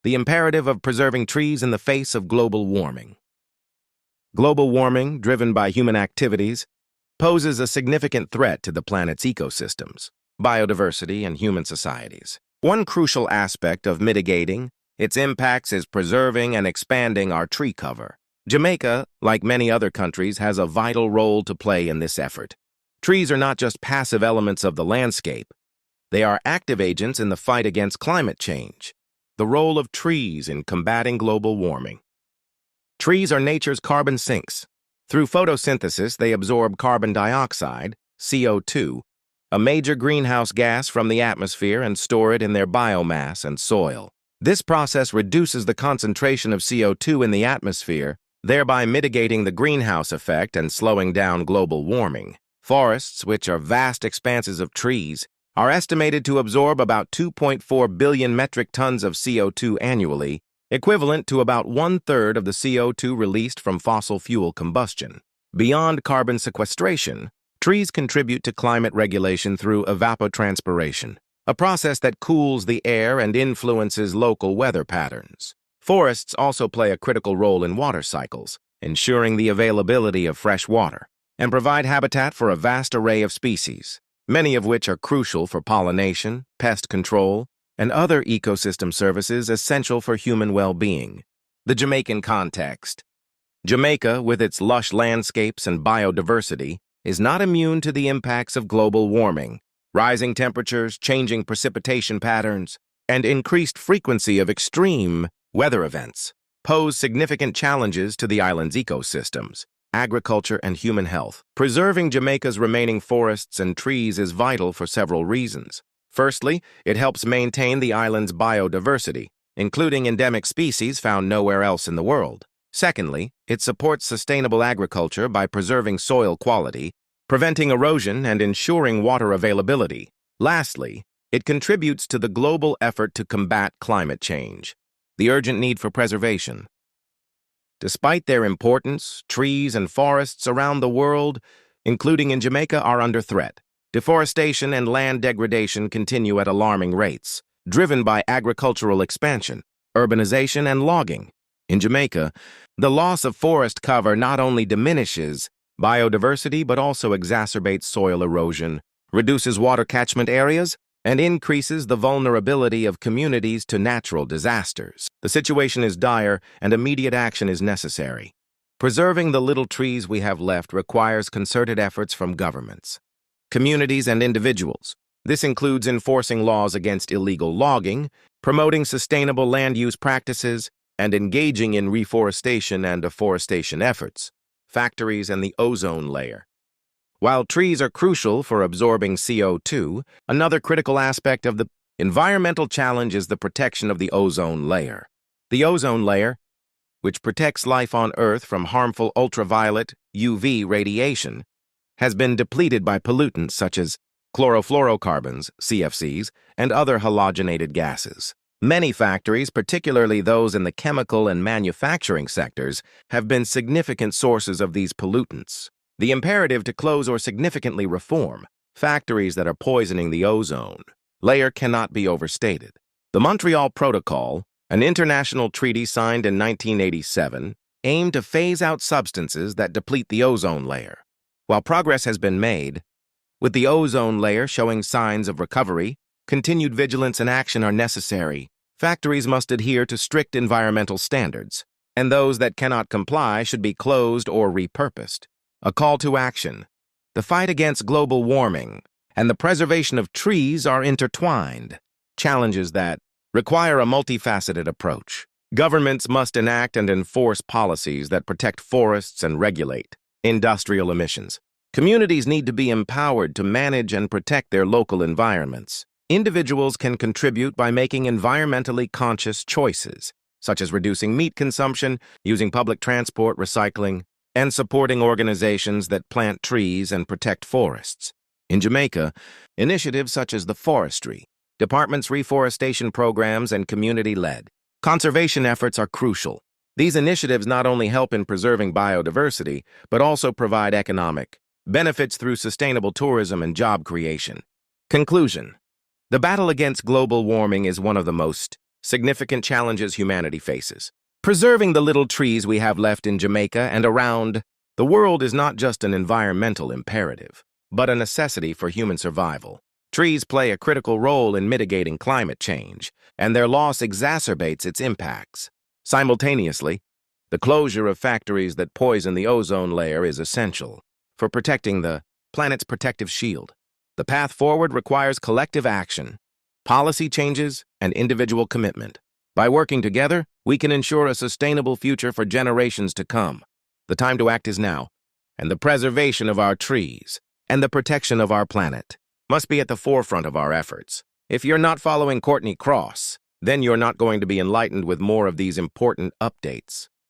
the imperative of preserving trees in the face of global warming. Global warming, driven by human activities, poses a significant threat to the planet's ecosystems, biodiversity, and human societies. One crucial aspect of mitigating its impacts is preserving and expanding our tree cover. Jamaica, like many other countries, has a vital role to play in this effort. Trees are not just passive elements of the landscape. They are active agents in the fight against climate change. The role of trees in combating global warming. Trees are nature's carbon sinks. Through photosynthesis, they absorb carbon dioxide, CO2, a major greenhouse gas from the atmosphere, and store it in their biomass and soil. This process reduces the concentration of CO2 in the atmosphere, thereby mitigating the greenhouse effect and slowing down global warming. Forests, which are vast expanses of trees, are estimated to absorb about 2.4 billion metric tons of CO2 annually, equivalent to about 1/3 of the CO2 released from fossil fuel combustion. Beyond carbon sequestration, trees contribute to climate regulation through evapotranspiration, a process that cools the air and influences local weather patterns. Forests also play a critical role in water cycles, ensuring the availability of fresh water, and provide habitat for a vast array of species, many of which are crucial for pollination, pest control, and other ecosystem services essential for human well-being. The Jamaican context. Jamaica, with its lush landscapes and biodiversity, is not immune to the impacts of global warming. Rising temperatures, changing precipitation patterns, and increased frequency of extreme weather events pose significant challenges to the island's ecosystems, agriculture, and human health. Preserving Jamaica's remaining forests and trees is vital for several reasons. Firstly, it helps maintain the island's biodiversity, including endemic species found nowhere else in the world. Secondly, it supports sustainable agriculture by preserving soil quality, preventing erosion, and ensuring water availability. Lastly, it contributes to the global effort to combat climate change, the urgent need for preservation. Despite their importance, trees and forests around the world, including in Jamaica, are under threat. Deforestation and land degradation continue at alarming rates, driven by agricultural expansion, urbanization, and logging. In Jamaica, the loss of forest cover not only diminishes biodiversity but also exacerbates soil erosion, reduces water catchment areas, and increases the vulnerability of communities to natural disasters. The situation is dire, and immediate action is necessary. Preserving the little trees we have left requires concerted efforts from governments, communities, and individuals. This includes enforcing laws against illegal logging, promoting sustainable land use practices, and engaging in reforestation and afforestation efforts. Factories and the ozone layer. While trees are crucial for absorbing CO2, another critical aspect of the environmental challenge is the protection of the ozone layer. The ozone layer, which protects life on Earth from harmful ultraviolet UV radiation, has been depleted by pollutants such as chlorofluorocarbons, CFCs, and other halogenated gases. Many factories, particularly those in the chemical and manufacturing sectors, have been significant sources of these pollutants. The imperative to close or significantly reform factories that are poisoning the ozone layer cannot be overstated. The Montreal Protocol, an international treaty signed in 1987, aimed to phase out substances that deplete the ozone layer. While progress has been made, with the ozone layer showing signs of recovery, continued vigilance and action are necessary. Factories must adhere to strict environmental standards, and those that cannot comply should be closed or repurposed. A call to action. The fight against global warming and the preservation of trees are intertwined, challenges that require a multifaceted approach. Governments must enact and enforce policies that protect forests and regulate industrial emissions. Communities need to be empowered to manage and protect their local environments. Individuals can contribute by making environmentally conscious choices, such as reducing meat consumption, using public transport, recycling, and supporting organizations that plant trees and protect forests. In Jamaica, initiatives such as the Forestry Department's reforestation programs and community-led conservation efforts are crucial. These initiatives not only help in preserving biodiversity, but also provide economic benefits through sustainable tourism and job creation. Conclusion. The battle against global warming is one of the most significant challenges humanity faces. Preserving the little trees we have left in Jamaica and around the world is not just an environmental imperative, but a necessity for human survival. Trees play a critical role in mitigating climate change, and their loss exacerbates its impacts. Simultaneously, the closure of factories that poison the ozone layer is essential for protecting the planet's protective shield. The path forward requires collective action, policy changes, and individual commitment. By working together, we can ensure a sustainable future for generations to come. The time to act is now, and the preservation of our trees and the protection of our planet must be at the forefront of our efforts. If you're not following Courtney Cross, then you're not going to be enlightened with more of these important updates.